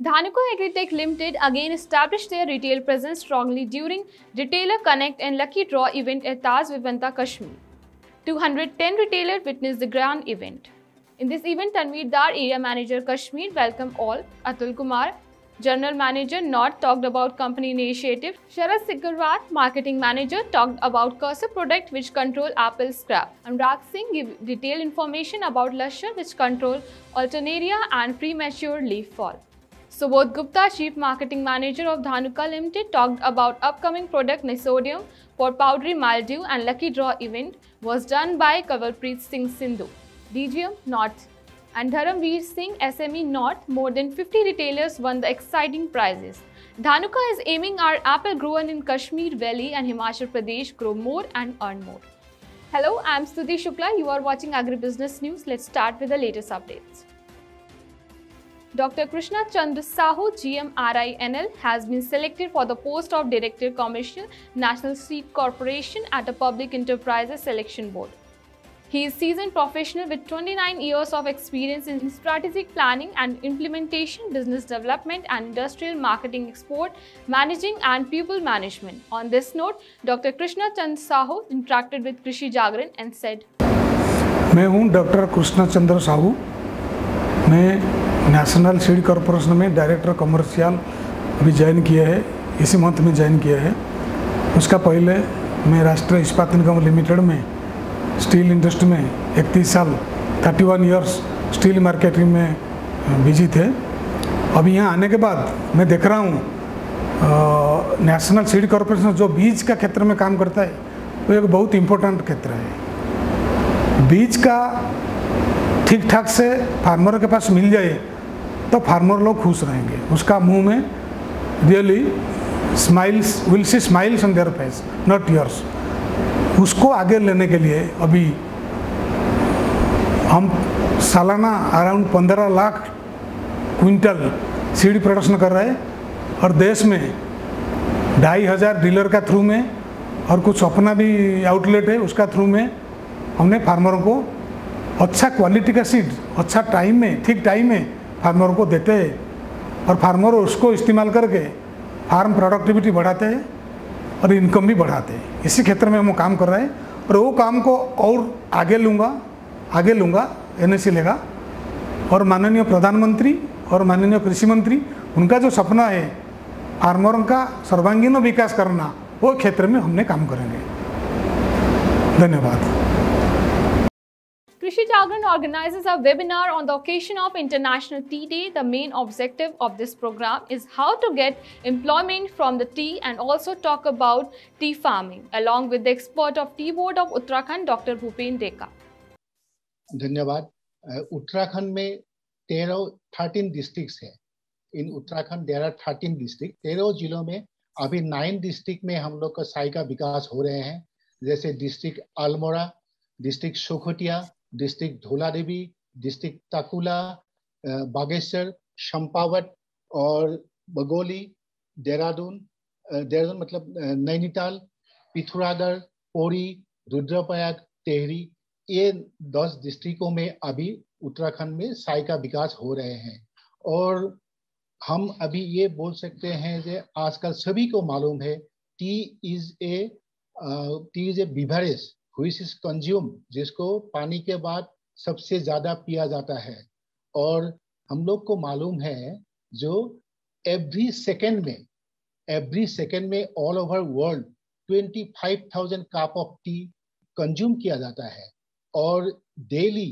Dhanuka Agritech Limited again established their retail presence strongly during Retailer Connect and Lucky Draw event at Taj Vivanta, Kashmir. 210 retailers witnessed the grand event. In this event, Tanveer Dar, Area Manager Kashmir, welcomed all. Atul Kumar, General Manager North, talked about company initiative. Sharad Sigarwat, Marketing Manager, talked about cursor product which control apple scrap. Anurag Singh gave detailed information about Lusher which control alternaria and premature leaf fall. Subodh Gupta, Chief Marketing Manager of Dhanuka Limited, talked about upcoming product Nisodium for powdery mildew and Lucky Draw event was done by Kanwarpreet Singh Sindhu, DGM North, and Dharamveer Singh, SME North. More than 50 retailers won the exciting prizes. Dhanuka is aiming our apple grown in Kashmir Valley and Himachal Pradesh grow more and earn more. Hello, I am Stuti Shukla. You are watching Agribusiness News. Let's start with the latest updates. Dr. Krishna Chandra Sahu, GM RINL, has been selected for the post of Director Commercial National Seed Corporation at a Public Enterprises Selection Board. He is a seasoned professional with 29 years of experience in strategic planning and implementation, business development and industrial marketing, export, managing and people management. On this note, Dr. Krishna Chandra Sahu interacted with Krishi Jagran and said, मैं हूं doctor Krishna चंद्र साहू। मैं national seed corporation में director commercial अभी join किया है, इसी month में join किया है। उसका पहले मैं राष्ट्रीय इस्पात निगम लिमिटेड में स्टील इंडस्ट्री में 31 साल 31 इयर्स स्टील मार्केटिंग में बिजी थे। अभी यहाँ आने के बाद मैं देख रहा हूँ नेशनल सीड कॉरपोरेशन जो बीज का क्षेत्र में काम करता है वो एक बहुत इम्पोर्टेंट क्षेत्र है। बीज का ठीक ठाक से फार्मर के पास मिल जाए तो फार्मर लोग खुश रहेंगे, उसका मुंह में really smiles will see smiles on their face not yours. उसको आगे लेने के लिए अभी हम सालाना around 15 lakh quintal seed production कर रहे हैं और देश में 2500 डीलर का थ्रू में और कुछ अपना भी आउटलेट है उसका थ्रू में हमने फार्मरों को अच्छा क्वालिटी का सीड अच्छा टाइम में ठीक टाइम में फार्मरों को देते हैं और फार्मर उसको इस्तेमाल करके फार्म प्रोडक्टिविटी बढ़ाते हैं और इनकम भी बढ़ाते हैं। इसी क्षेत्र में हम काम कर रहे हैं और वो काम को और आगे लूँगा NSE लेगा और माननीय प्रधानमंत्री और माननीय कृषि मंत्री उनका जो सपना है फार्मरों का सर्वांगीण विकास करना, वो क्षेत्र में हमने काम करेंगे। धन्यवाद। Krishi Jagran organizes a webinar on the occasion of International Tea Day. The main objective of this program is how to get employment from the tea and also talk about tea farming, along with the expert of Tea Board of Uttarakhand, Dr. Bhupen Deka. धन्यवाद। उत्तराखंड में 13 districts है। इन Uttarakhand there are 13 district. 13 जिलों में अभी 9 district में हम लोग का साई का विकास हो रहे हैं, जैसे district Almora, district Sokhotiya, district Dhauladevi, district Takula, Bageshwar, Champawat और बगोली, देहरादून मतलब नैनीताल, पिथौरागढ़, पौड़ी, रुद्रप्रयाग, टेहरी, ये 10 डिस्ट्रिक्टों में अभी उत्तराखंड में साई का विकास हो रहे हैं। और हम अभी ये बोल सकते हैं कि आजकल सभी को मालूम है T is a beverage which is consume, जिसको पानी के बाद सबसे ज़्यादा पिया जाता है। और हम लोग को मालूम है जो एवरी सेकेंड में all over world 25,000 cup of T consume किया जाता है और डेली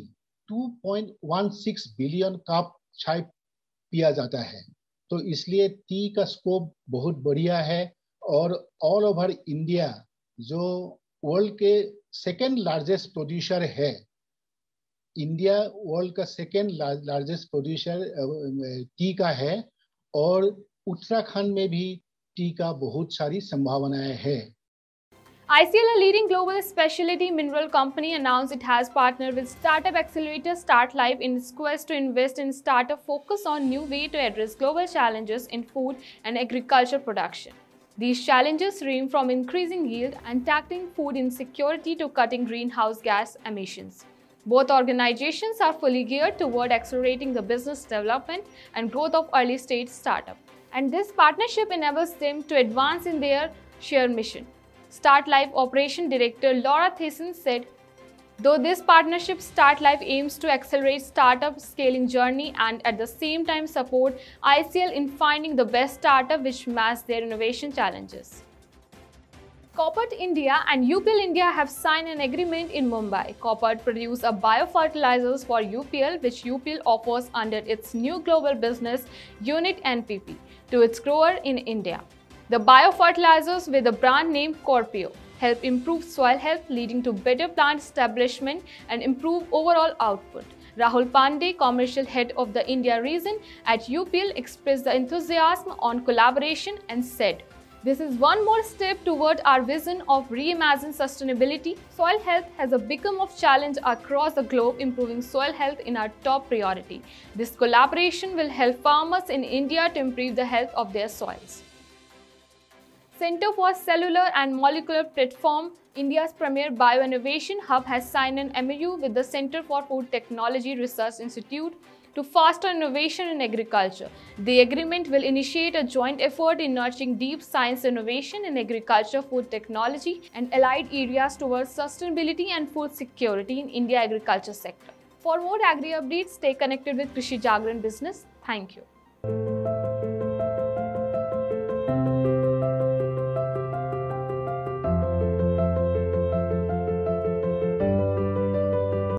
2.16 बिलियन कप चाय पिया जाता है। तो इसलिए टी का स्कोप बहुत बढ़िया है और ऑल ओवर इंडिया जो वर्ल्ड के सेकेंड लार्जेस्ट प्रोड्यूसर है, इंडिया वर्ल्ड का सेकेंड लार्जेस्ट प्रोड्यूसर टी का है और उत्तराखंड में भी टी का बहुत सारी संभावनाएं हैं। ICL, a leading global specialty mineral company, announced it has partnered with startup accelerator StartLife in its quest to invest in startup focus on new way to address global challenges in food and agriculture production. These challenges range from increasing yield and tackling food insecurity to cutting greenhouse gas emissions. Both organizations are fully geared toward accelerating the business development and growth of early-stage startups. And this partnership enables them to advance in their shared mission. StartLife Operation Director Laura Thiessen said, "Though this partnership, StartLife aims to accelerate startup scaling journey and at the same time support ICL in finding the best startup which match their innovation challenges." Coopert India and UPL India have signed an agreement in Mumbai. Coopert produces a biofertilizers for UPL, which UPL offers under its new global business unit NPP to its grower in India. The biofertilizers with the brand name Corpio help improve soil health, leading to better plant establishment and improve overall output. Rahul Pandey, commercial head of the India region at UPL, expressed the enthusiasm on collaboration and said, "This is one more step toward our vision of reimagined sustainability. Soil health has become a challenge across the globe. Improving soil health is our top priority. This collaboration will help farmers in India to improve the health of their soils." Center for Cellular and Molecular Platform, India's premier bioinnovation hub, has signed an MoU with the Center for Food Technology Research Institute to foster innovation in agriculture. The agreement will initiate a joint effort in nurturing deep science innovation in agriculture, food technology, and allied areas towards sustainability and food security in India agriculture sector. For more agri updates, stay connected with Krishi Jagran Business. Thank you.